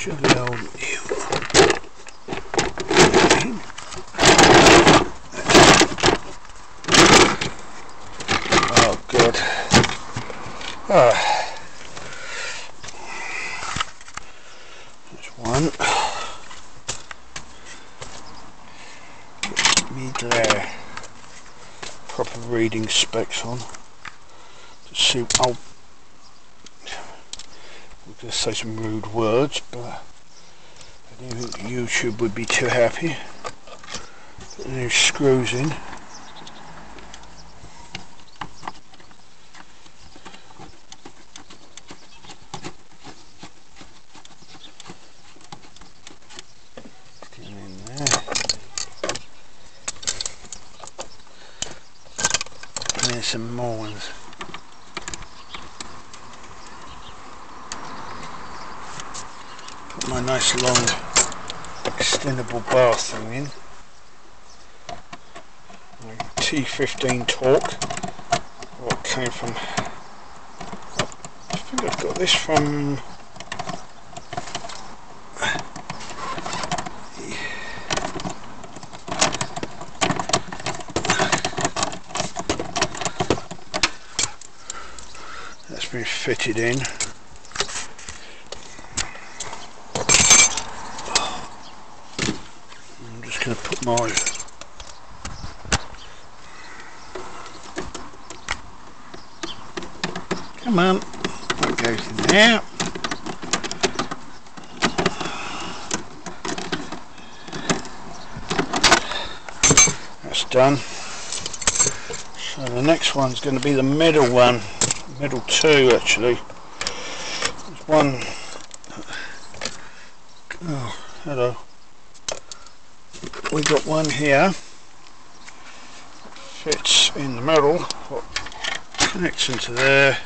Jolly old new. Oh god. There's one. Me glare. Proper reading specs on. To suit. I'm going to say some rude words, but I don't think YouTube would be too happy. Put the new screws in. Get them in there. And then some more ones. Put my nice long extendable bar thing in. My T15 torque. What came from? I think I've got this from. That's been fitted in. I'm just going to put my come on, that goes in there. That's done. So the next one's going to be the middle one. Middle two actually. There's one. Oh, hello. We got one here. Fits in the middle. Connects into there.